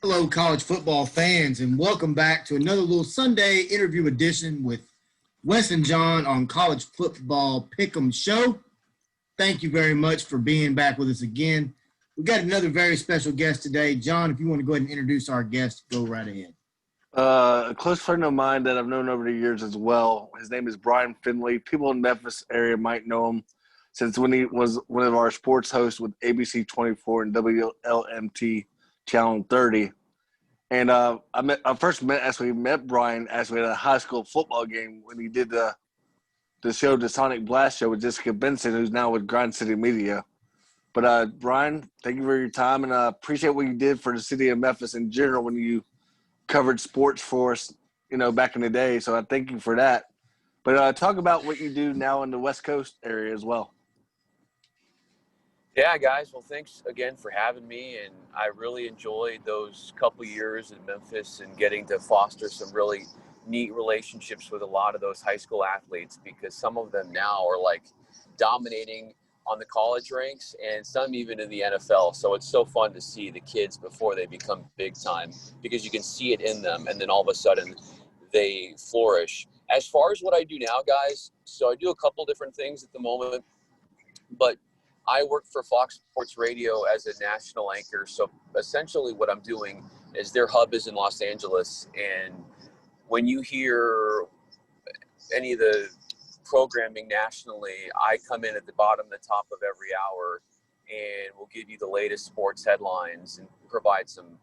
Hello, college football fans, and welcome back to another little Sunday interview edition with Wes and John on College Football Pick'em Show. Thank you very much for being back with us again. We've got another very special guest today. John, if you want to go ahead and introduce our guest, go right ahead. A close friend of mine that I've known over the years as well. His name is Bryan Fenley. People in the Memphis area might know him since when he was one of our sports hosts with ABC 24 and WLMT Channel 30. And I first met Bryan at a high school football game when he did the show, the Sonic Blast Show with Jessica Benson, who's now with Grind City Media. But Bryan, thank you for your time, and I appreciate what you did for the city of Memphis in general when you covered sports for us, back in the day. So I thank you for that. But talk about what you do now in the West Coast area as well. Yeah, guys. Well, thanks again for having me. And I really enjoyed those couple years in Memphis and getting to foster some really neat relationships with a lot of those high school athletes, because some of them now are like dominating on the college ranks and some even in the NFL. So it's so fun to see the kids before they become big time, because you can see it in them and then all of a sudden they flourish. As far as what I do now, guys, so I do a couple different things at the moment, but I work for Fox Sports Radio as a national anchor. So essentially what I'm doing is their hub is in Los Angeles. And when you hear any of the programming nationally, I come in at the bottom, the top of every hour, and we'll give you the latest sports headlines and provide some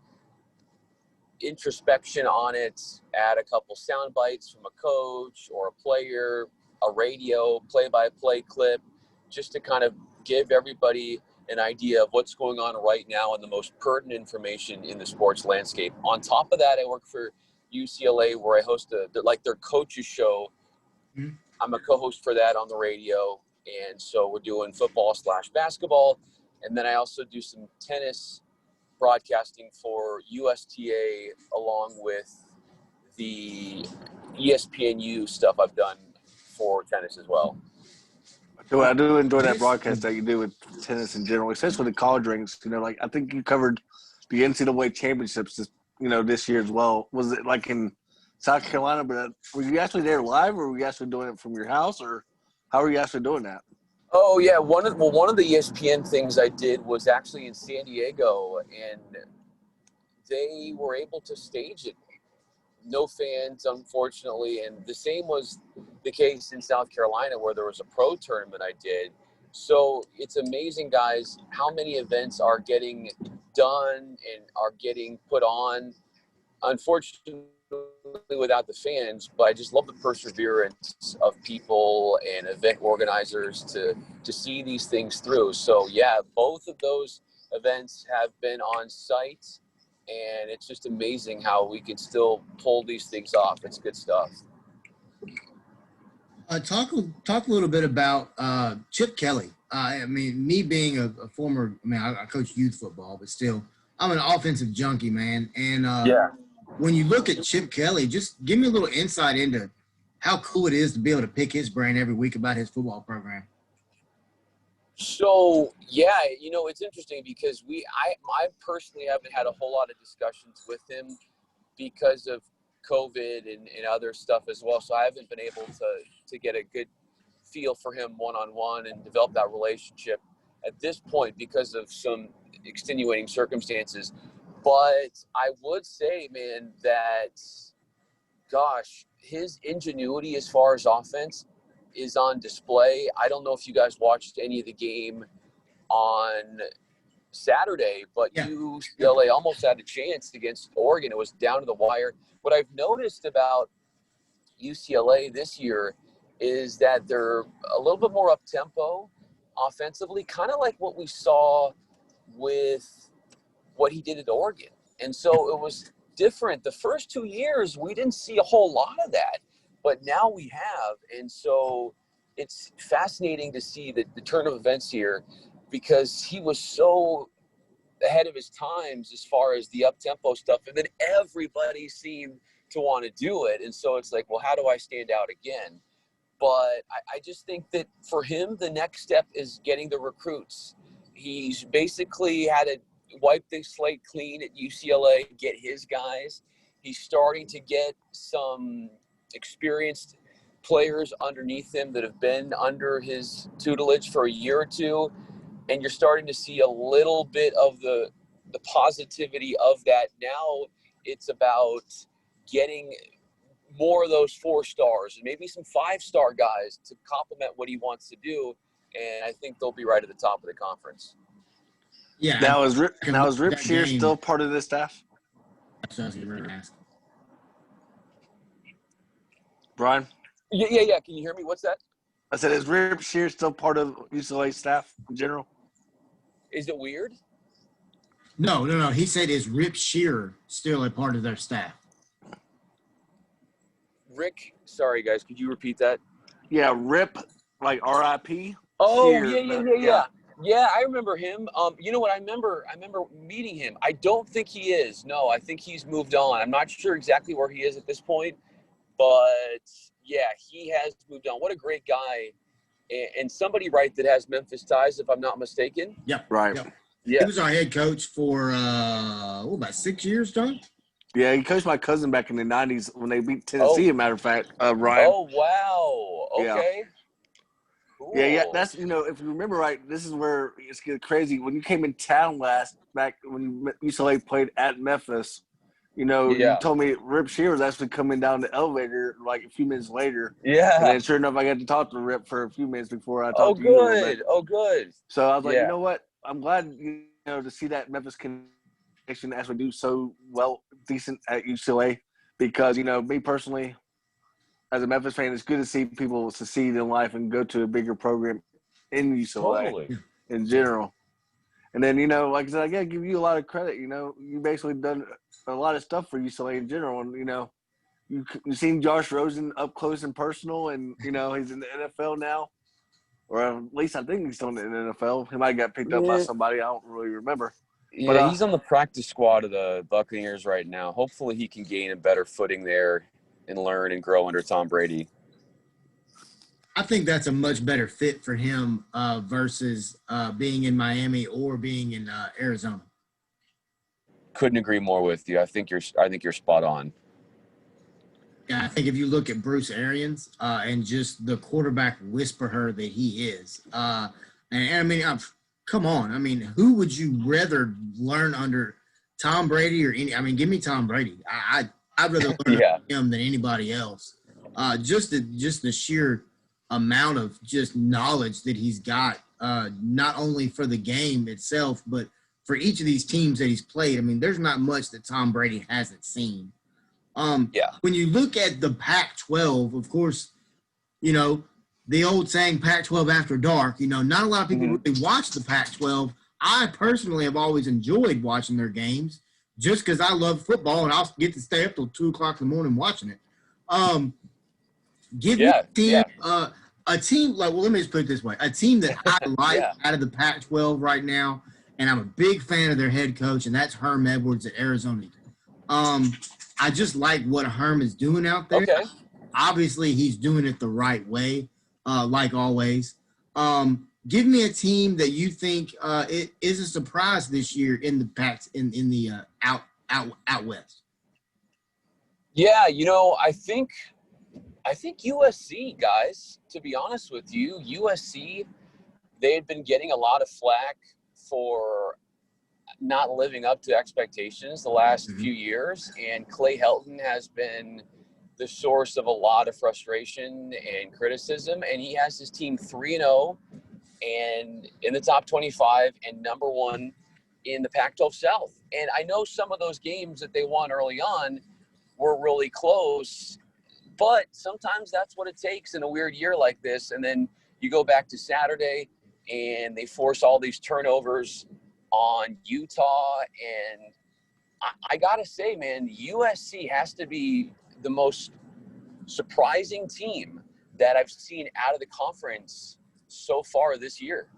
introspection on it, add a couple sound bites from a coach or a player, a radio play-by-play clip, just to kind of give everybody an idea of what's going on right now and the most pertinent information in the sports landscape. On top of that, I work for UCLA, where I host their coaches show. Mm-hmm. I'm a co-host for that on the radio. And so we're doing football/basketball. And then I also do some tennis broadcasting for USTA, along with the ESPNU stuff I've done for tennis as well. So I do enjoy that broadcast that you do with tennis in general, especially the college ranks. I think you covered the NCAA championships this year as well. Was it like in South Carolina? But were you actually there live, or were you actually doing it from your house, or how are you actually doing that? Oh yeah, one of the ESPN things I did was actually in San Diego, and they were able to stage it. No fans, unfortunately, and the same was the case in South Carolina, where there was a pro tournament I did. So it's amazing, guys, how many events are getting done and are getting put on. Unfortunately, without the fans, but I just love the perseverance of people and event organizers to see these things through. So yeah, both of those events have been on site, and it's just amazing how we can still pull these things off. It's good stuff. Talk a little bit about Chip Kelly. Me being a former, I coach youth football, but still, I'm an offensive junkie, man. And when you look at Chip Kelly, just give me a little insight into how cool it is to be able to pick his brain every week about his football program. So, yeah, it's interesting because I personally haven't had a whole lot of discussions with him because of COVID and other stuff as well. So I haven't been able to get a good feel for him one-on-one and develop that relationship at this point because of some extenuating circumstances. But I would say, man, that, gosh, his ingenuity as far as offense is on display. I don't know if you guys watched any of the game on Saturday, but UCLA almost had a chance against Oregon. It was down to the wire. What I've noticed about UCLA this year is that they're a little bit more up-tempo offensively, kind of like what we saw with what he did at Oregon. And so it was different. The first 2 years, we didn't see a whole lot of that, but now we have. And so it's fascinating to see the turn of events here, because he was so ahead of his times as far as the up-tempo stuff. And then everybody seemed to want to do it. And so it's like, well, how do I stand out again? But I just think that for him, the next step is getting the recruits. He's basically had wipe the slate clean at UCLA, get his guys. He's starting to get some experienced players underneath him that have been under his tutelage for a year or two, and you're starting to see a little bit of the positivity of that. Now it's about getting more of those 4 stars and maybe some 5-star guys to complement what he wants to do, and I think they'll be right at the top of the conference. Yeah. Now is Rip Shear game, still part of this staff? That's what I was going to ask. Brian? Yeah. Can you hear me? What's that? I said, is Rip Shear still part of UCLA staff in general? Is it weird? No. He said, is Rip Shear still a part of their staff? Rick, sorry guys, could you repeat that? Yeah, Rip, like R.I.P. Oh, Shear, yeah. Yeah, I remember him. You know what? I remember meeting him. I don't think he is. No, I think he's moved on. I'm not sure exactly where he is at this point, but yeah, he has moved on. What a great guy, and somebody right that has Memphis ties, if I'm not mistaken. Yep. Right. Yep. Yeah. He was our head coach for about 6 years, John. Yeah, he coached my cousin back in the 90s when they beat Tennessee, as a matter of fact, Ryan. Oh, wow. Okay. Yeah. Cool. Yeah, that's, if you remember right, this is where it's getting crazy. When you came in town back when UCLA played at Memphis, you told me Rip Shear was actually coming down the elevator like a few minutes later. Yeah. And then sure enough, I got to talk to Rip for a few minutes before I talked to you a little bit. Oh, good. So I was like, you know what? I'm glad, to see that Memphis connection actually do so decent at UCLA because, me personally, as a Memphis fan, it's good to see people succeed in life and go to a bigger program in UCLA in general. And then, like I said, I got to give you a lot of credit. You basically done a lot of stuff for UCLA in general. And, you've seen Josh Rosen up close and personal, and, he's in the NFL now. Or at least I think he's still in the NFL. He might have got picked up by somebody. I don't really remember. Yeah, but, he's on the practice squad of the Buccaneers right now. Hopefully he can gain a better footing there and learn and grow under Tom Brady. I think that's a much better fit for him versus being in Miami or being in Arizona. Couldn't agree more with you. I think you're spot on. Yeah, I think if you look at Bruce Arians and just the quarterback whisperer that he is, and I mean, come on. I mean, who would you rather learn under, Tom Brady or any? I mean, give me Tom Brady. I'd rather learn under him than anybody else. Just the sheer amount of just knowledge that he's got, not only for the game itself, but for each of these teams that he's played. I mean, there's not much that Tom Brady hasn't seen. When you look at the Pac-12, of course, the old saying Pac-12 after dark, not a lot of people really watch the Pac-12. I personally have always enjoyed watching their games just because I love football and I'll get to stay up till 2 o'clock in the morning watching it. Give me a team like, well, let me just put it this way. A team that I like out of the Pac-12 right now, and I'm a big fan of their head coach, and that's Herm Edwards at Arizona. I just like what Herm is doing out there. Okay. Obviously, he's doing it the right way, like always. Give me a team that you think it is a surprise this year in the out west. Yeah, I think USC, guys. To be honest with you, USC, they had been getting a lot of flack for not living up to expectations the last few years, and Clay Helton has been the source of a lot of frustration and criticism, and he has his team 3-0 and in the top 25 and number 1 in the Pac-12 South. And I know some of those games that they won early on were really close, but sometimes that's what it takes in a weird year like this. And then you go back to Saturday and they force all these turnovers on Utah. And I got to say, man, USC has to be the most surprising team that I've seen out of the conference so far this year.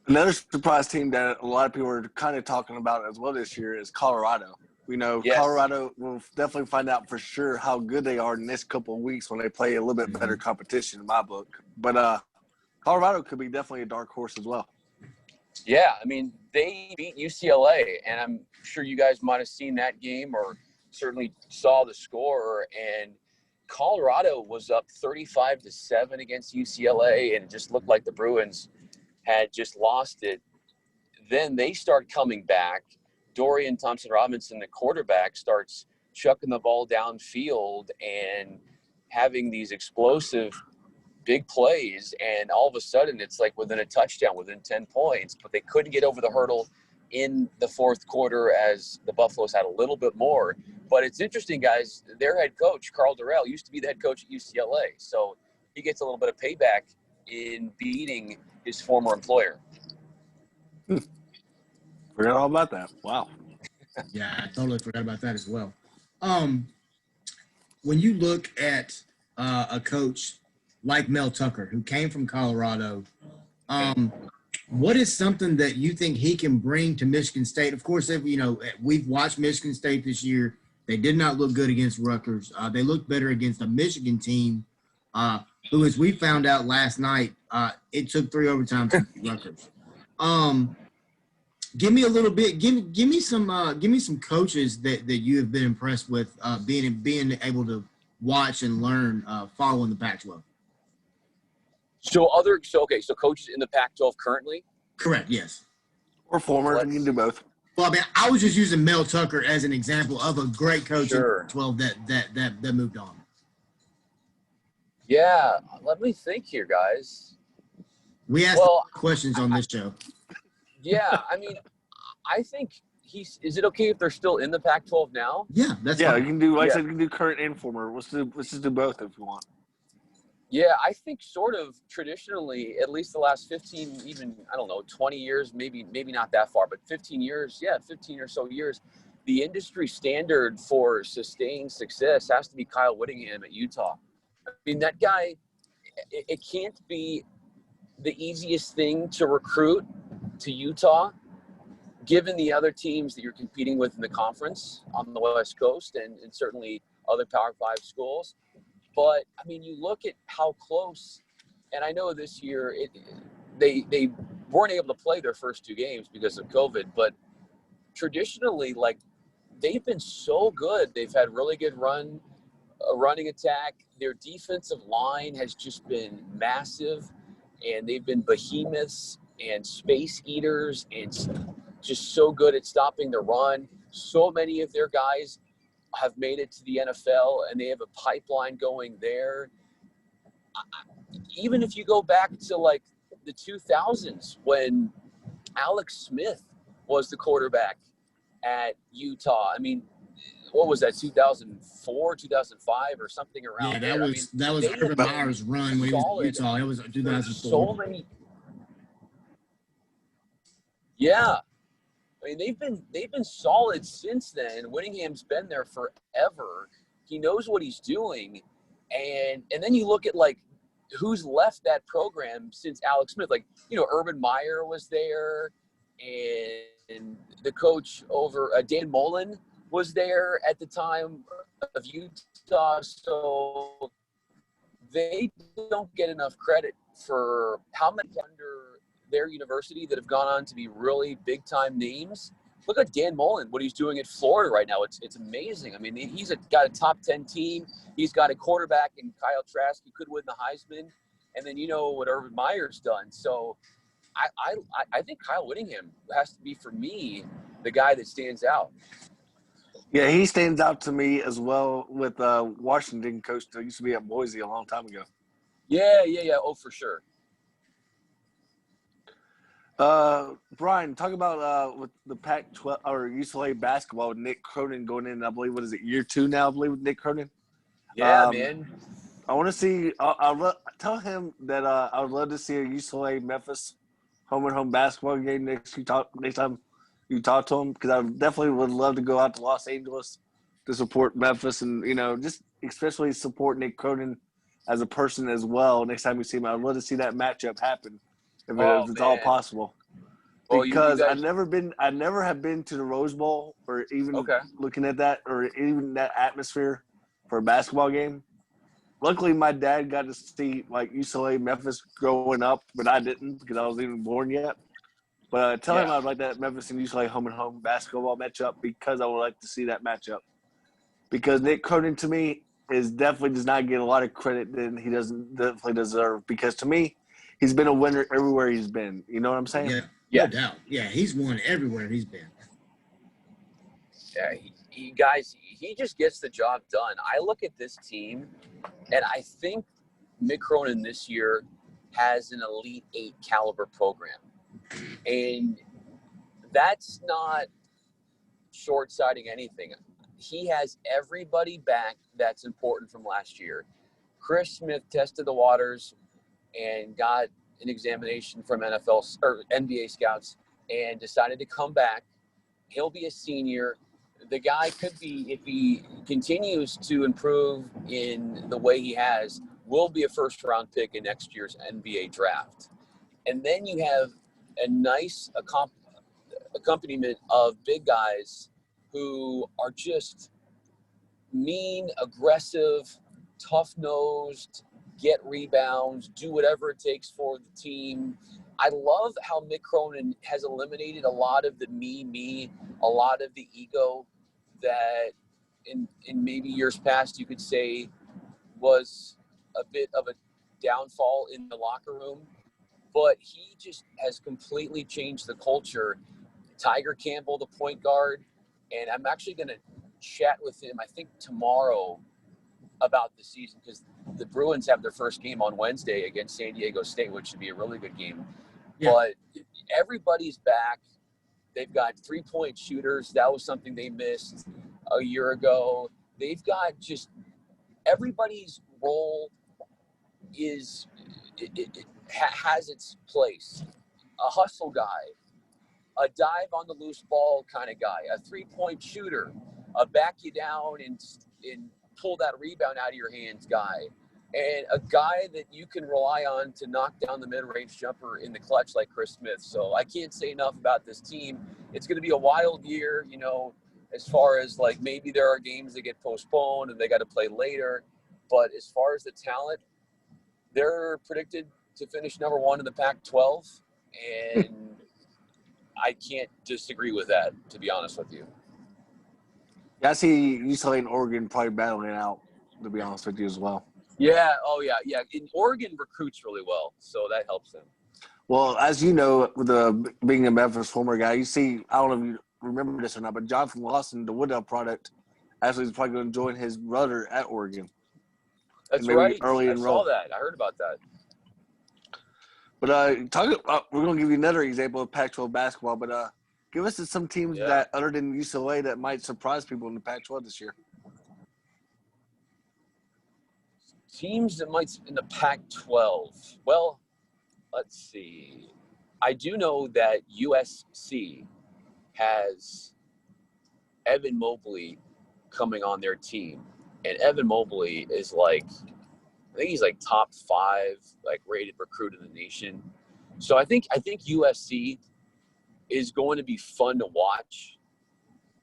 Another surprise team that a lot of people are kind of talking about as well this year is Colorado. We know Colorado will definitely find out for sure how good they are in this couple of weeks when they play a little bit better competition in my book. But Colorado could be definitely a dark horse as well. Yeah, I mean, they beat UCLA, and I'm sure you guys might have seen that game or certainly saw the score. And Colorado was up 35-7 against UCLA, and it just looked like the Bruins had just lost it. Then they start coming back. Dorian Thompson-Robinson, the quarterback, starts chucking the ball downfield and having these explosive big plays, and all of a sudden it's like within a touchdown, within 10 points, but they couldn't get over the hurdle in the fourth quarter as the Buffaloes had a little bit more. But it's interesting, guys, their head coach, Carl Durrell, used to be the head coach at UCLA, so he gets a little bit of payback in beating his former employer. Forgot all about that. Wow. Yeah, I totally forgot about that as well. When you look at a coach like Mel Tucker, who came from Colorado, what is something that you think he can bring to Michigan State? Of course, we've watched Michigan State this year. They did not look good against Rutgers. They looked better against a Michigan team who, as we found out last night, it took 3 overtimes to beat Rutgers. Give me a little bit. Give me some coaches that you have been impressed with being able to watch and learn following the Pac-12. So coaches in the Pac-12 currently? Correct. Yes. Or former. You can do both. Well, I mean, I was just using Mel Tucker as an example of a great coach Sure. in 12 that moved on. Yeah, let me think here, guys. We asked questions on this show. Yeah, I mean, I think is it okay if they're still in the Pac-12 now? Yeah, that's fine. You can do, like I said, you can do current and former. Let's just do both if you want. Yeah, I think sort of traditionally, at least the last 15, even, 20 years, maybe not that far, but 15 years, 15 or so years, the industry standard for sustained success has to be Kyle Whittingham at Utah. I mean, that guy, it can't be the easiest thing to recruit to Utah, given the other teams that you're competing with in the conference on the West Coast and certainly other Power 5 schools. But, I mean, you look at how close, and I know this year they weren't able to play their first 2 games because of COVID, but traditionally, like, they've been so good. They've had really good running attack. Their defensive line has just been massive, and they've been behemoths and space eaters and just so good at stopping the run. So many of their guys have made it to the NFL, and they have a pipeline going there. Even if you go back to like the 2000s when Alex Smith was the quarterback at Utah. I mean, what was that, 2004, 2005 or something around Yeah, there? that was Urban Meyer's run when he was at Utah. It was 2004. So many. Yeah. I mean, they've been solid since then. Whittingham's been there forever. He knows what he's doing. And then you look at like who's left that program since Alex Smith. Like, Urban Meyer was there, and the coach over Dan Mullen was there at the time of Utah. So they don't get enough credit for how many under their university that have gone on to be really big time names. Look at Dan Mullen, what he's doing at Florida right now. It's amazing. I mean, he's got a top 10 team. He's got a quarterback in Kyle Trask who could win the Heisman. And then what Urban Meyer's done. So I think Kyle Whittingham has to be, for me, the guy that stands out. Yeah, he stands out to me as well with Washington coach that used to be at Boise a long time ago. Yeah. Oh, for sure. Bryan, talk about with the Pac-12 or UCLA basketball with Nick Cronen going in. I believe year 2 now? I believe with Nick Cronen. Yeah, man. I want to see. Tell him that I would love to see a UCLA Memphis home and home basketball game next time you talk to him, because I definitely would love to go out to Los Angeles to support Memphis and just especially support Nick Cronen as a person as well. Next time we see him, I'd love to see that matchup happen. If it's all possible, because I never have been to the Rose Bowl or even looking at that or even that atmosphere for a basketball game. Luckily, my dad got to see like UCLA Memphis growing up, but I didn't because I wasn't even born yet. But tell him I'd like that Memphis and UCLA home-and-home basketball matchup because I would like to see that matchup. Because Nick Cronen, to me, definitely does not get a lot of credit that he doesn't definitely deserve. Because to me, he's been a winner everywhere he's been. You know what I'm saying? Yeah, no doubt. Yeah, he's won everywhere he's been. Yeah, he just gets the job done. I look at this team, and I think Mick Cronen this year has an Elite Eight caliber program. And that's not short-sighting anything. He has everybody back that's important from last year. Chris Smith tested the waters and got an examination from NFL or NBA scouts and decided to come back. He'll be a senior. The guy could be, if he continues to improve in the way he has, will be a first-round pick in next year's NBA draft. And then you have a nice accompaniment of big guys who are just mean, aggressive, tough-nosed, get rebounds, do whatever it takes for the team. I love how Mick Cronen has eliminated a lot of the me, a lot of the ego that in maybe years past you could say was a bit of a downfall in the locker room. But he just has completely changed the culture. Tiger Campbell, the point guard, and I'm actually going to chat with him, I think, tomorrow about the season because the Bruins have their first game on Wednesday against San Diego State, which should be a really good game. Yeah. But everybody's back. They've got three-point shooters. That was something they missed a year ago. They've got just everybody's role has its place. A hustle guy, a dive on the loose ball kind of guy, a three-point shooter, a back you down and pull that rebound out of your hands guy, and a guy that you can rely on to knock down the mid-range jumper in the clutch like Chris Smith. So I can't say enough about this team. It's going to be a wild year, you know, as far as like maybe there are games that get postponed and they got to play later. But as far as the talent, they're predicted to finish number one in the Pac-12, and I can't disagree with that, to be honest with you. Yeah, I see UCLA and Oregon probably battling it out, to be honest with you as well. Yeah, yeah. And Oregon recruits really well, so that helps them. Well, as you know, with being a Memphis former guy, you see, I don't know if you remember this or not, but Jonathan Lawson, the Woodell product, actually is probably going to join his brother at Oregon. That's right. I saw that. I heard about that. But we're going to give you another example of Pac-12 basketball, but give us some teams that, other than UCLA, that might surprise people in the Pac-12 this year. Teams that might in the Pac-12. Well, let's see. I do know that USC has Evan Mobley coming on their team. And Evan Mobley is I think he's like top 5, rated recruit in the nation. So I think USC is going to be fun to watch.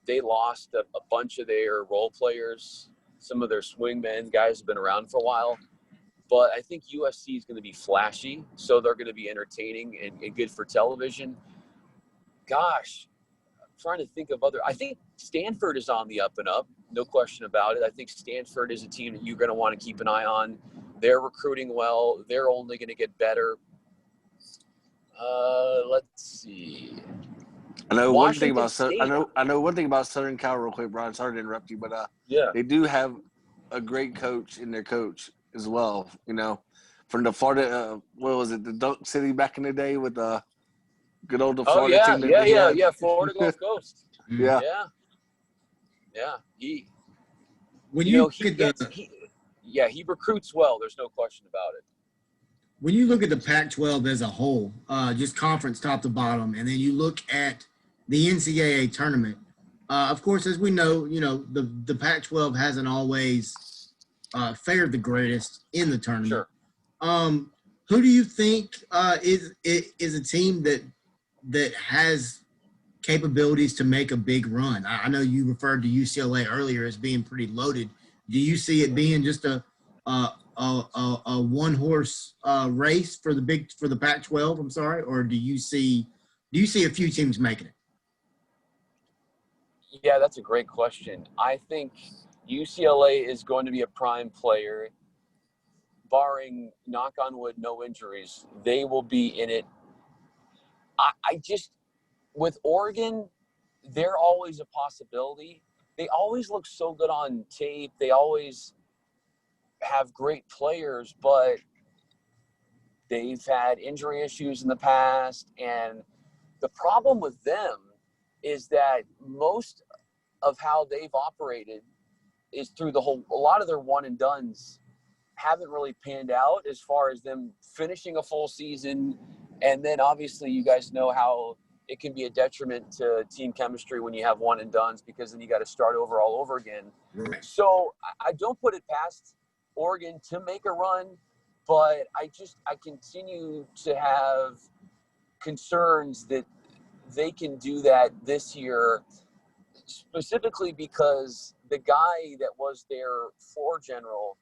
They lost a bunch of their role players, some of their swingmen, guys have been around for a while. But I think USC is going to be flashy, so they're going to be entertaining and good for television. Gosh, I'm trying to think of I think Stanford is on the up and up, no question about it. I think Stanford is a team that you're going to want to keep an eye on. They're recruiting well. They're only going to get better. Let's see. I know one thing about Southern Cal real quick, Brian. Sorry to interrupt you, but they do have a great coach in their coach as well. You know, from the Florida, what was it, the Dunk City back in the day with the good old Florida team. Yeah, Florida Gulf Coast. Yeah. He recruits well. There's no question about it. When you look at the Pac-12 as a whole, just conference top to bottom, and then you look at the NCAA tournament, of course, as we know, the Pac-12 hasn't always fared the greatest in the tournament. Sure. Who do you think is a team that has capabilities to make a big run? I know you referred to UCLA earlier as being pretty loaded. Do you see it being just a one horse race for the Pac-12? I'm sorry, or do you see do you see a few teams making it? Yeah, that's a great question. I think UCLA is going to be a prime player, barring, knock on wood, no injuries. They will be in it. I just, with Oregon, they're always a possibility. They always look so good on tape. They always have great players, but they've had injury issues in the past. And the problem with them is that most of how they've operated is through a lot of their one and dones haven't really panned out as far as them finishing a full season. And then obviously you guys know how it can be a detriment to team chemistry when you have one and dones, because then you got to start over all over again. Right. So I don't put it past Oregon to make a run, but I continue to have concerns that they can do that this year, specifically because the guy that was their floor general,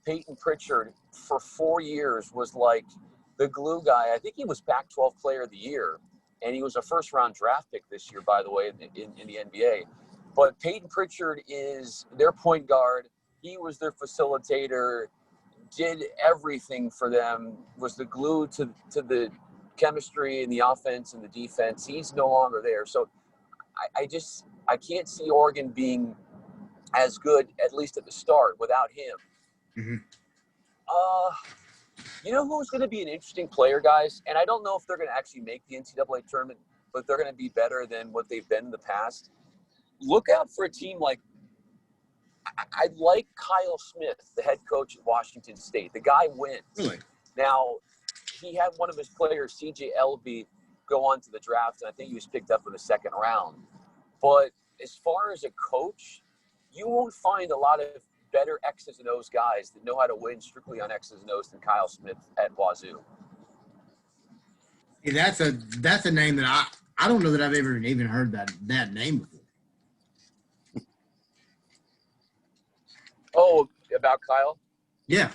Peyton Pritchard, for 4 years was like the glue guy. I think he was Pac-12 Player of the Year, and he was a first-round draft pick this year, by the way, in the NBA. But Peyton Pritchard is their point guard. He was their facilitator, did everything for them, was the glue to the chemistry and the offense and the defense. He's no longer there. So I can't see Oregon being as good, at least at the start, without him. Mm-hmm. You know who's going to be an interesting player, guys? And I don't know if they're going to actually make the NCAA tournament, but they're going to be better than what they've been in the past. Look out for a team like – I like Kyle Smith, the head coach at Washington State. The guy wins. Really? Now, he had one of his players, C.J. Elby, go on to the draft, and I think he was picked up in the second round. But as far as a coach, you won't find a lot of better X's and O's guys that know how to win strictly on X's and O's than Kyle Smith at Wazoo. Yeah, that's a name that I don't know that I've ever even heard that name before. Oh, about Kyle? Yeah.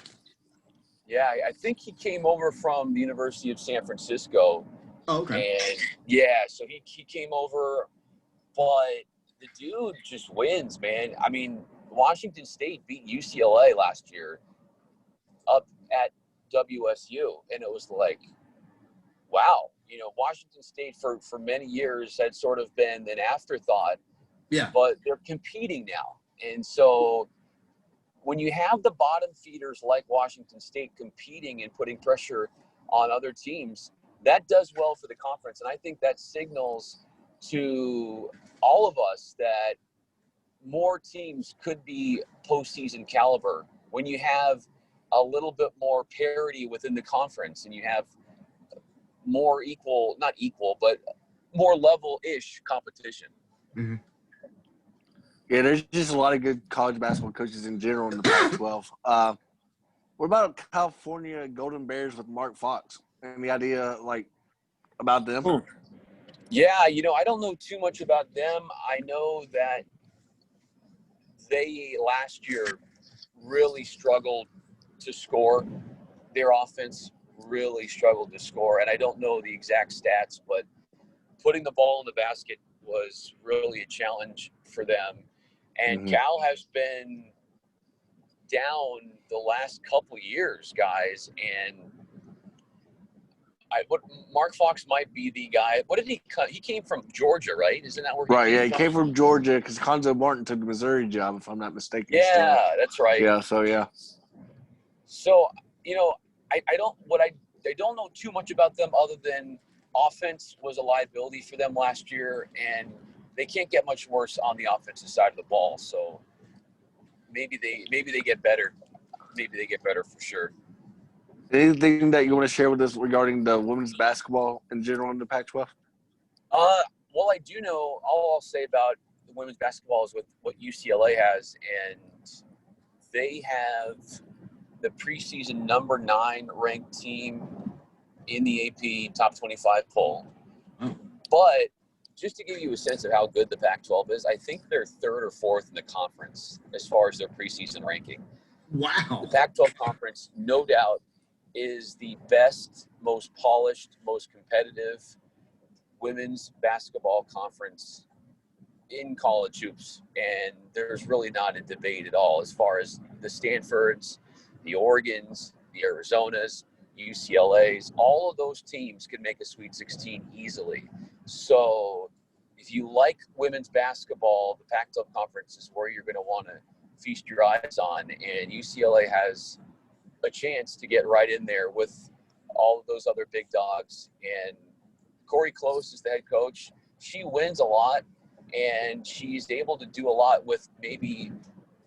Yeah, I think he came over from the University of San Francisco. Oh, okay. And yeah, so he came over, but the dude just wins, man. I mean, Washington State beat UCLA last year up at WSU, and it was like, wow. You know, Washington State for many years had sort of been an afterthought. Yeah. But they're competing now. And so when you have the bottom feeders like Washington State competing and putting pressure on other teams, that does well for the conference. And I think that signals to all of us that more teams could be postseason caliber when you have a little bit more parity within the conference and you have more not equal, but more level-ish competition. Mm-hmm. Yeah, there's just a lot of good college basketball coaches in general in the Pac-12. What about California Golden Bears with Mark Fox? Any idea, about them? Yeah, you know, I don't know too much about them. I know that they last year really struggled to score. Their offense really struggled to score. And I don't know the exact stats, but putting the ball in the basket was really a challenge for them. And Cal has been down the last couple years, guys. And Mark Fox might be the guy. What did he cut? He came from Georgia, right? Isn't that where he Right, came yeah, from? He came from Georgia because Conzo Martin took the Missouri job, if I'm not mistaken. Yeah, that's right. Yeah, so yeah. So, you know, I don't know too much about them other than offense was a liability for them last year, and they can't get much worse on the offensive side of the ball. So maybe they get better. Maybe they get better for sure. Anything that you want to share with us regarding the women's basketball in general in the Pac-12? Well, I do know. All I'll say about the women's basketball is with what UCLA has, and they have the preseason number 9 ranked team in the AP top 25 poll. But just to give you a sense of how good the Pac-12 is, I think they're 3rd or 4th in the conference as far as their preseason ranking. Wow. The Pac-12 conference, no doubt, is the best, most polished, most competitive. women's basketball conference in college hoops, and there's really not a debate at all as far as the Stanfords, the Oregons, the Arizonas, UCLA's. All of those teams can make a Sweet 16 easily. So if you like women's basketball, the Pac-12 conference is where you're going to want to feast your eyes on, and UCLA has a chance to get right in there with all of those other big dogs. And Corey Close is the head coach. She wins a lot, and she's able to do a lot with maybe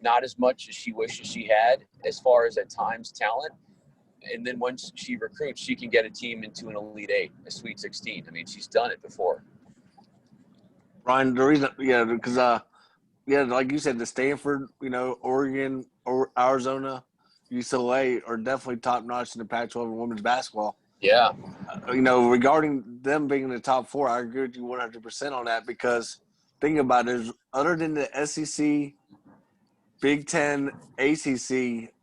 not as much as she wishes she had as far as at times talent. And then once she recruits, she can get a team into an Elite Eight, a Sweet 16. I mean, she's done it before. Ryan, the reason, because like you said, the Stanford, Oregon or Arizona, UCLA are definitely top notch in the Pac-12 and women's basketball. Yeah. Regarding them being in the top four, I agree with you 100% on that, because think about it, other than the SEC, Big Ten, ACC,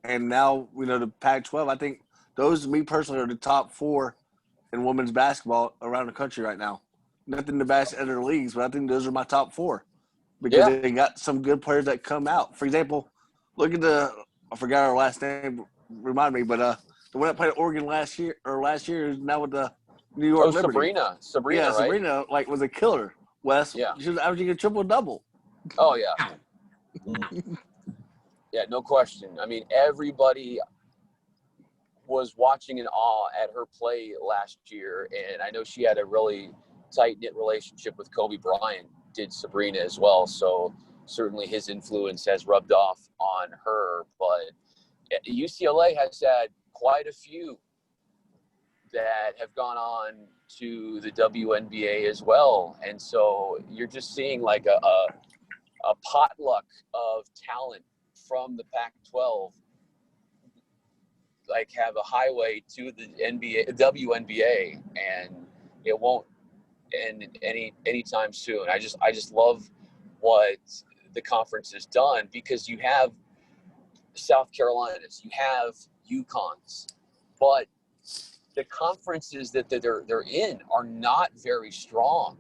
and now, the Pac-12, I think those, me personally, are the top four in women's basketball around the country right now. Nothing to bash other leagues, but I think those are my top four, because they got some good players that come out. For example, look at I forgot her last name, remind me, but the one that played at Oregon last year is now with the New York Liberty. Sabrina, yeah, right? Sabrina, was a killer. Wes, Yeah. She was averaging a triple-double. Oh, yeah. Yeah, no question. I mean, everybody was watching in awe at her play last year, and I know she had a really tight-knit relationship with Kobe Bryant, did Sabrina as well, so certainly his influence has rubbed off on her. But UCLA has had quite a few that have gone on to the WNBA as well, and so you're just seeing like a potluck of talent from the Pac-12, like have a highway to the WNBA, and it won't end anytime soon. I just love what the conference has done, because you have South Carolinas, you have UConns, but the conferences that they're in are not very strong,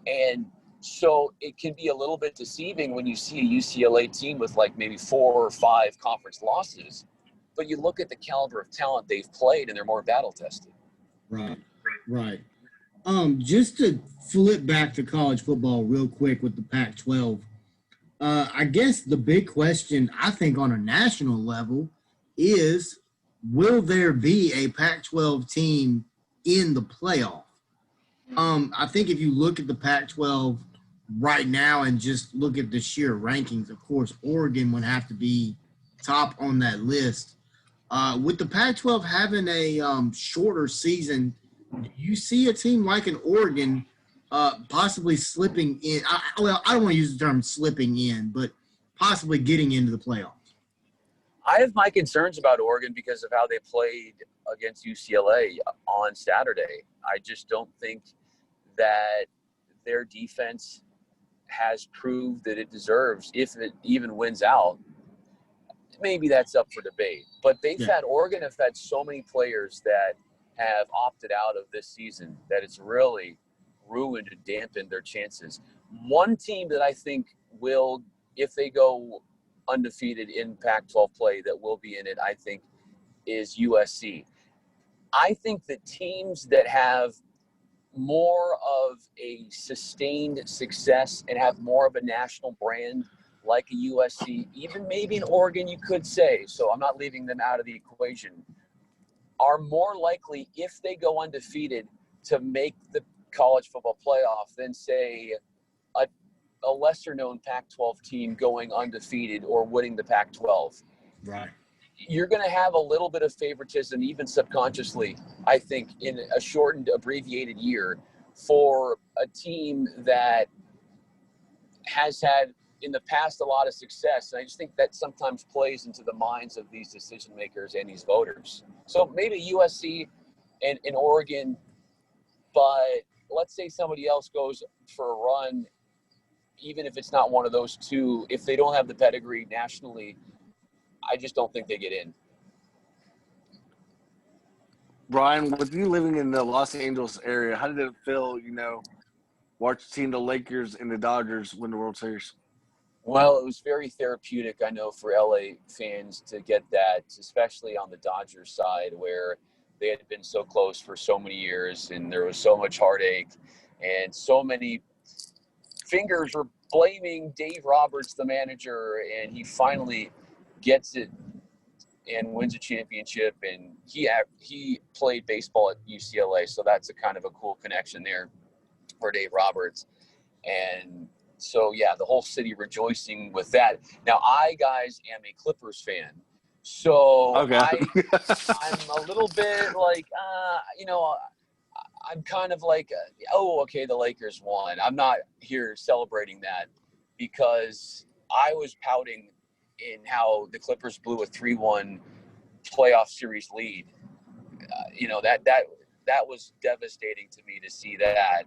and so it can be a little bit deceiving when you see a UCLA team with like maybe 4 or 5 conference losses, but you look at the caliber of talent they've played and they're more battle tested. Right. Just to flip back to college football real quick with the Pac-12, I guess the big question, I think, on a national level is, will there be a Pac-12 team in the playoff? I think if you look at the Pac-12 right now and just look at the sheer rankings, of course, Oregon would have to be top on that list. With the Pac-12 having a shorter season, do you see a team like an Oregon possibly slipping in? I don't want to use the term slipping in, but possibly getting into the playoffs. I have my concerns about Oregon because of how they played against UCLA on Saturday. I just don't think that their defense has proved that it deserves, if it even wins out. Maybe that's up for debate. But Oregon have had so many players that have opted out of this season that it's really ruined and dampened their chances. One team that I think will, if they go undefeated in Pac-12 play, that will be in it, I think, is USC. I think that teams that have more of a sustained success and have more of a national brand, like a USC, even maybe in Oregon, you could say, so I'm not leaving them out of the equation, are more likely, if they go undefeated, to make the college football playoff than, say, a lesser-known Pac-12 team going undefeated or winning the Pac-12. Right. You're going to have a little bit of favoritism, even subconsciously, I think, in a shortened, abbreviated year for a team that has had in the past a lot of success. And I just think that sometimes plays into the minds of these decision makers and these voters. So maybe USC and Oregon, but let's say somebody else goes for a run, even if it's not one of those two, if they don't have the pedigree nationally, I just don't think they get in. Bryan, with you living in the Los Angeles area, how did it feel, watching the Lakers and the Dodgers win the World Series? Well, it was very therapeutic, I know, for LA fans to get that, especially on the Dodgers side where they had been so close for so many years and there was so much heartache and so many fingers were blaming Dave Roberts, the manager, and he finally gets it and wins a championship. And he played baseball at UCLA, so that's a kind of a cool connection there for Dave Roberts. And so, yeah, the whole city rejoicing with that. Now, guys, am a Clippers fan. So Okay. I'm a little bit like, I'm kind of like, okay, the Lakers won. I'm not here celebrating that because I was pouting in how the Clippers blew a 3-1 playoff series lead. That was devastating to me to see that,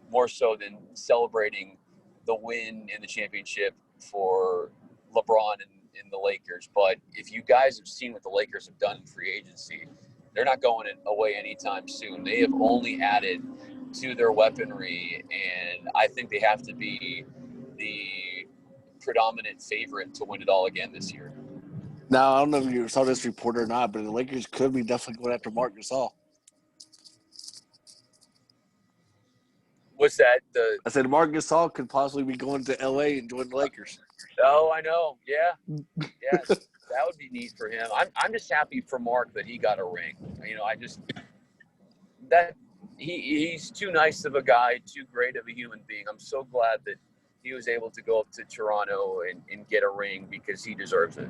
more so than celebrating the win in the championship for LeBron and the Lakers. But if you guys have seen what the Lakers have done in free agency, they're not going away anytime soon. They have only added to their weaponry, and I think they have to be the predominant favorite to win it all again this year. Now, I don't know if you saw this report or not, but the Lakers could be definitely going after Marc Gasol. What's that? I said Marc Gasol could possibly be going to LA and join the Lakers. Oh, I know. Yeah. That would be neat for him. I'm just happy for Mark that he got a ring. He's too nice of a guy, too great of a human being. I'm so glad that he was able to go up to Toronto and get a ring because he deserves it.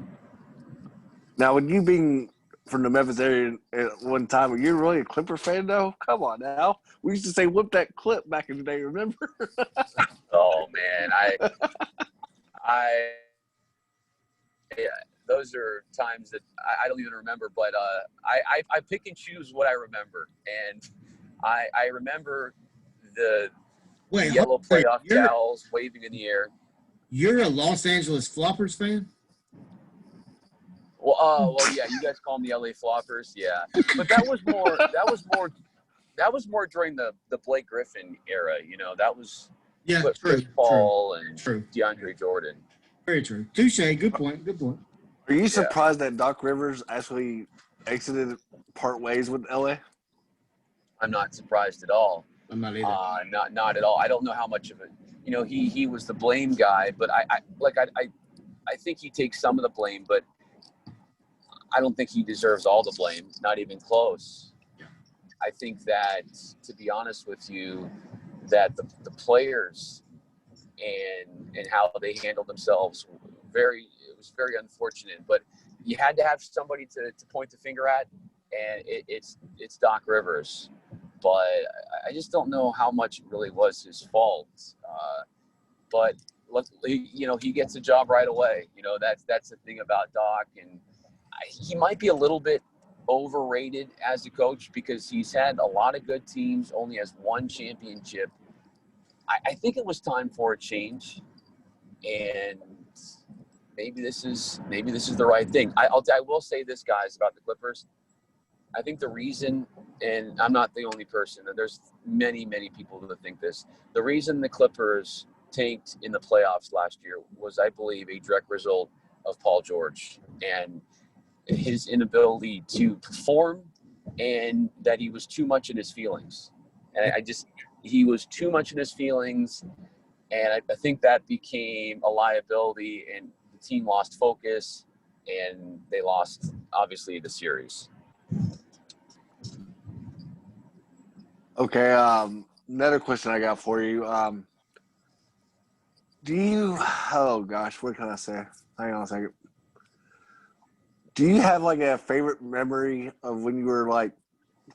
Now, with you being from the Memphis area at one time, are you really a Clipper fan, though? Come on now. We used to say, whip that clip back in the day, remember? Oh, man. Those are times that I don't even remember, but I pick and choose what I remember. And I remember the yellow playoff towels waving in the air. You're a Los Angeles Floppers fan? Well, yeah, you guys call them the LA Floppers, yeah. But that was more during the Blake Griffin era, That was Chris Paul and DeAndre Jordan. Very true. Touche. Good point. Are you surprised that Doc Rivers actually exited part ways with LA? I'm not surprised at all. I'm not either. Not at all. I don't know how much of it. He was the blame guy, but I think he takes some of the blame, but I don't think he deserves all the blame. Not even close. I think that, to be honest with you, that the players and how they handled themselves it was very unfortunate. But you had to have somebody to point the finger at, and it's Doc Rivers. But I just don't know how much it really was his fault. But luckily, he gets a job right away. That's the thing about Doc, and he might be a little bit overrated as a coach because he's had a lot of good teams, only has one championship. I think it was time for a change, and maybe this is the right thing. I will say this, guys, about the Clippers. I think the reason, and I'm not the only person, and there's many, many people that think this, the reason the Clippers tanked in the playoffs last year was, I believe, a direct result of Paul George and his inability to perform, and that he was too much in his feelings. And he was too much in his feelings, and I think that became a liability, and the team lost focus, and they lost, obviously, the series. Okay, another question I got for you. What can I say? Hang on a second. Do you have a favorite memory of when you were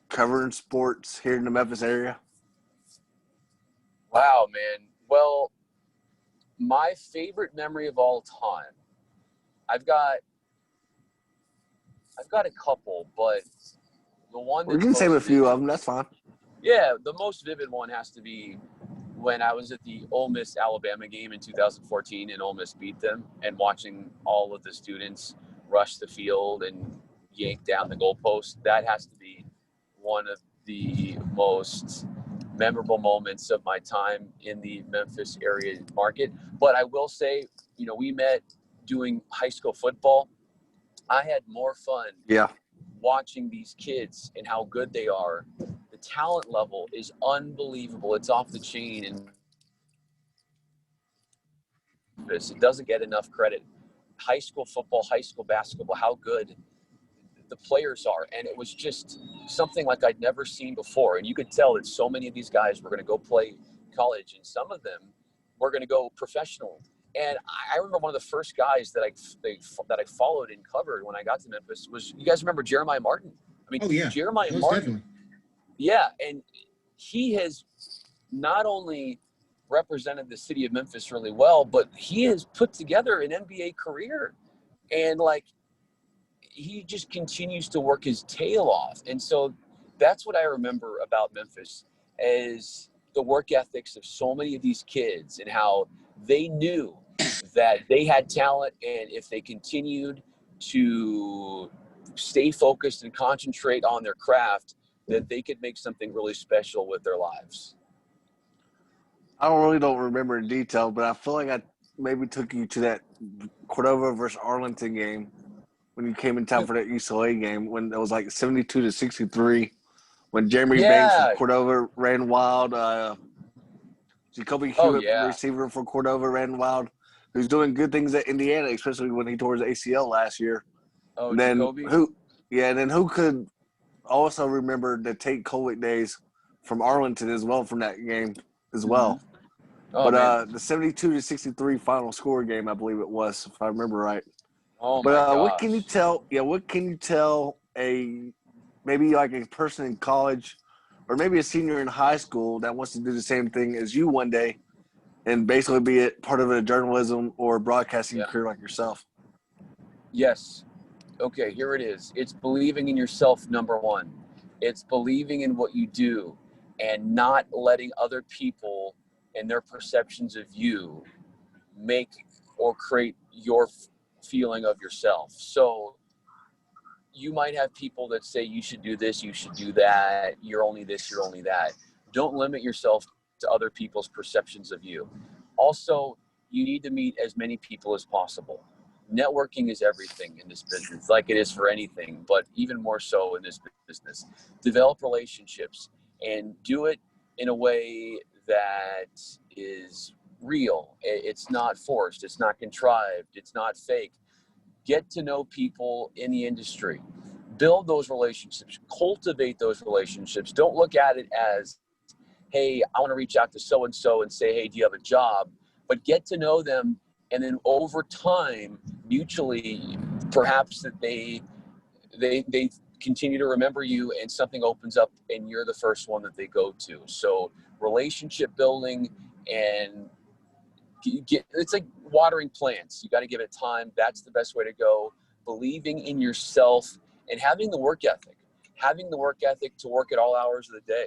covering sports here in the Memphis area? Wow, man. Well, my favorite memory of all time, I've got a couple, but the one We can save a few of them. That's fine. Yeah, the most vivid one has to be when I was at the Ole Miss Alabama game in 2014 and Ole Miss beat them, and watching all of the students rush the field and yank down the goalpost. That has to be one of the most memorable moments of my time in the Memphis area market. But I will say, we met doing high school football. I had more fun watching these kids and how good they are. The talent level is unbelievable. It's off the chain, and it doesn't get enough credit. High school football, high school basketball, how good the players are. And it was just something like I'd never seen before. And you could tell that so many of these guys were going to go play college, and some of them were going to go professional. And I remember one of the first guys that I followed and covered when I got to Memphis was, you guys remember Jeremiah Martin? I mean, Jeremiah Martin. Definitely. Yeah, and he has not only represented the city of Memphis really well, but he has put together an NBA career. And he just continues to work his tail off. And so that's what I remember about Memphis, is the work ethics of so many of these kids and how they knew that they had talent, and if they continued to stay focused and concentrate on their craft, that they could make something really special with their lives. I don't remember in detail, but I feel like I maybe took you to that Cordova versus Arlington game when you came in town for that UCLA game, when it was like 72-63, when Jeremy Banks from Cordova ran wild. Jacoby Hewitt, receiver for Cordova, ran wild. Who's doing good things at Indiana, especially when he tore his ACL last year. Oh, and then Jacoby? who could also remember the Tate Colwick days from Arlington as well, from that game as well. Mm-hmm. Oh, but the 72-63 final score game, I believe it was, if I remember right. Oh, my gosh. What can you tell? Yeah, what can you tell maybe like a person in college, or maybe a senior in high school that wants to do the same thing as you one day, and basically be part of a journalism or broadcasting career like yourself? Yes. Okay, here it is. It's believing in yourself, number one. It's believing in what you do and not letting other people and their perceptions of you make or create your feeling of yourself. So you might have people that say you should do this, you should do that, you're only this, you're only that. Don't limit yourself to other people's perceptions of you. Also, you need to meet as many people as possible. Networking is everything in this business, like it is for anything, but even more so in this business. Develop relationships and do it in a way that is real. It's not forced, it's not contrived, it's not fake. Get to know people in the industry. Build those relationships. Cultivate those relationships. Don't look at it as, hey, I want to reach out to so-and-so and say, hey, do you have a job? But get to know them, and then over time, mutually, perhaps that they continue to remember you, and something opens up and you're the first one that they go to. So relationship building, and it's like watering plants. You got to give it time. That's the best way to go. Believing in yourself and having the work ethic to work at all hours of the day,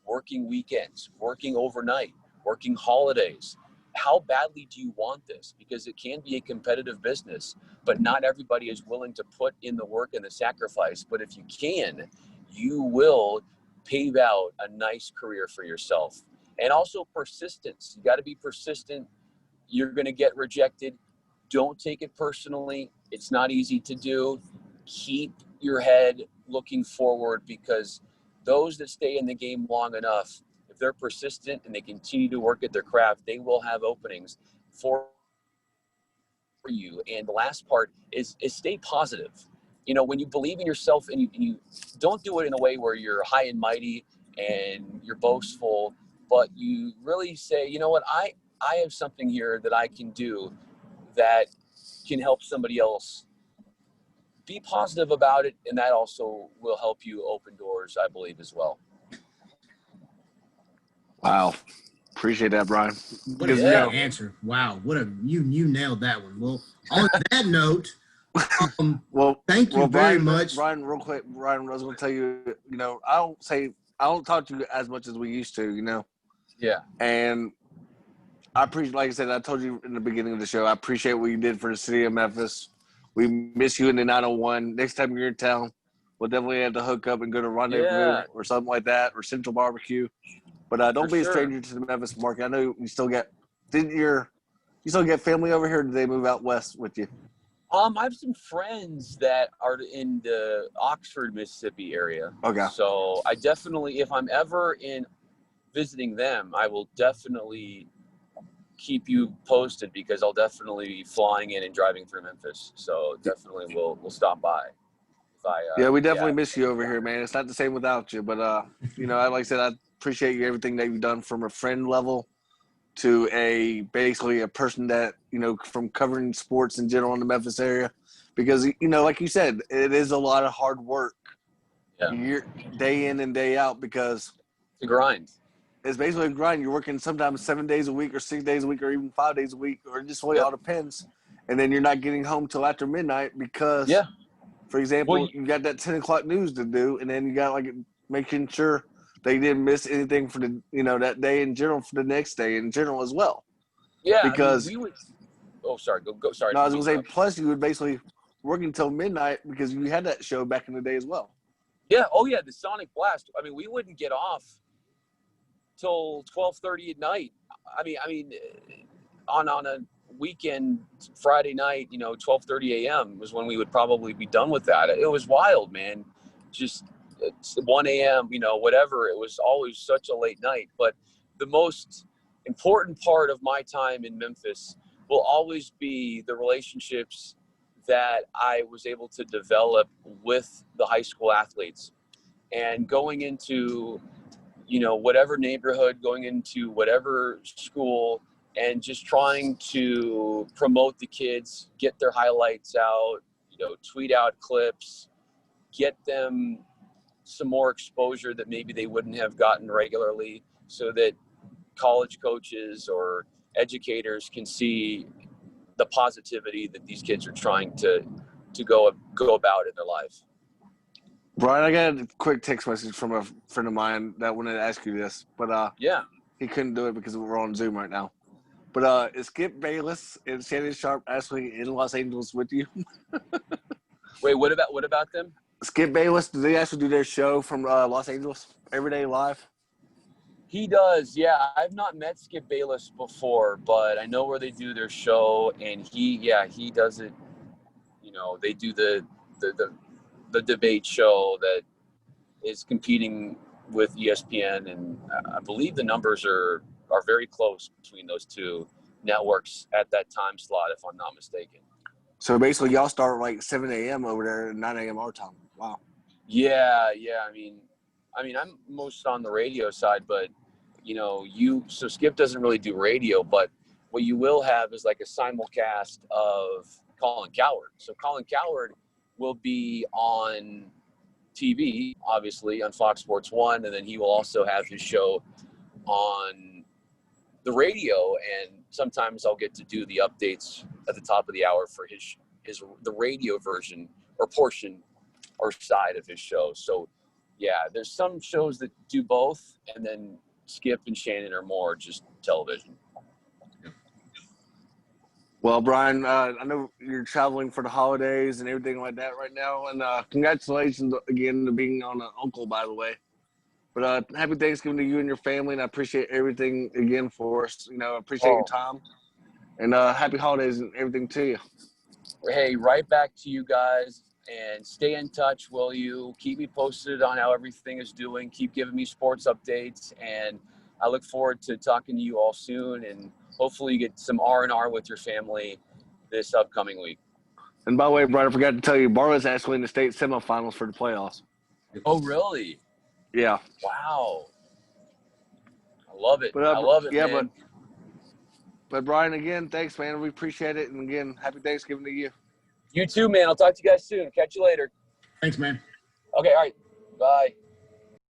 working weekends, working overnight, working holidays. How badly do you want this? Because it can be a competitive business, but not everybody is willing to put in the work and the sacrifice. But if you can, you will pave out a nice career for yourself. And also persistence. You got to be persistent. You're going to get rejected. Don't take it personally. It's not easy to do. Keep your head looking forward, because those that stay in the game long enough, if they're persistent and they continue to work at their craft, they will have openings for you. And the last part is stay positive. When you believe in yourself, and you don't do it in a way where you're high and mighty and you're boastful, but you really say, you know what, I have something here that I can do that can help somebody else. Be positive about it, and that also will help you open doors, I believe, as well. Wow. Appreciate that, Bryan. What a great answer. Wow. You nailed that one. Well, on that note, thank you very much. Bryan, real quick, I was going to tell you, I don't talk to you as much as we used to, Yeah. And I appreciate, like I said, I told you in the beginning of the show, I appreciate what you did for the city of Memphis. We miss you in the 901. Next time you're in town, we'll definitely have to hook up and go to Rendezvous or something like that, or Central Barbecue. But don't be a stranger to the Memphis market. I know you still get you still get family over here, or did they move out west with you? I have some friends that are in the Oxford, Mississippi area. Okay. So I definitely, if I'm ever visiting them, I will definitely keep you posted, because I'll definitely be flying in and driving through Memphis. So definitely we'll stop by. Yeah, we definitely miss you over here, man. It's not the same without you. But like I said, I appreciate you everything that you've done from a friend level to basically a person that, from covering sports in general in the Memphis area, because, like you said, it is a lot of hard work day in and day out, because it's a grind. It's basically a grind. You're working sometimes 7 days a week or 6 days a week or even 5 days a week, or it just really all depends. And then you're not getting home till after midnight because, for example, you got that 10 o'clock news to do, and then you got making sure they didn't miss anything for the that day in general, for the next day in general as well. Yeah, because we would. Oh, sorry. Go. Sorry. No, I was gonna say. Plus, you would basically work until midnight because you had that show back in the day as well. Yeah. Oh, yeah. The Sonic Blast. I mean, we wouldn't get off till 12:30 at night. I mean, on a weekend, Friday night, 12:30 a.m. was when we would probably be done with that. It was wild, man. Just 1 a.m., whatever. It was always such a late night. But the most important part of my time in Memphis will always be the relationships that I was able to develop with the high school athletes, and going into, whatever neighborhood, going into whatever school, and just trying to promote the kids, get their highlights out, tweet out clips, get them some more exposure that maybe they wouldn't have gotten regularly, so that college coaches or educators can see the positivity that these kids are trying to go about in their life. Brian, I got a quick text message from a friend of mine that wanted to ask you this, but he couldn't do it because we're on Zoom right now. But is Skip Bayless and Shannon Sharp actually in Los Angeles with you? Wait, what about them? Skip Bayless, do they actually do their show from Los Angeles, Everyday Live? He does, yeah. I've not met Skip Bayless before, but I know where they do their show, and he does it. They do the debate show that is competing with ESPN, and I believe the numbers are very close between those two networks at that time slot, if I'm not mistaken. So basically, y'all start like 7 a.m. over there, 9 a.m. our time. Wow. Yeah. I mean, I'm most on the radio side, but so Skip doesn't really do radio, but what you will have is like a simulcast of Colin Cowherd. So Colin Cowherd will be on TV, obviously, on Fox Sports 1, and then he will also have his show on the radio, and sometimes I'll get to do the updates at the top of the hour for the radio version or portion or side of his show. So yeah, there's some shows that do both, and then Skip and Shannon are more just television. Well, Brian, I know you're traveling for the holidays and everything like that right now, and congratulations again to being on an uncle, by the way. But happy Thanksgiving to you and your family, and I appreciate everything again for us. I appreciate your time, and happy holidays and everything to you. Hey, right back to you guys, and stay in touch, will you? Keep me posted on how everything is doing. Keep giving me sports updates, and I look forward to talking to you all soon, and hopefully you get some R&R with your family this upcoming week. And by the way, Brian, I forgot to tell you, Barla's actually in the state semifinals for the playoffs. Oh, really? Yeah. Wow. I love it. I love it, man. But Brian, again, thanks, man. We appreciate it. And again, happy Thanksgiving to you. You too, man. I'll talk to you guys soon. Catch you later. Thanks, man. Okay, all right. Bye.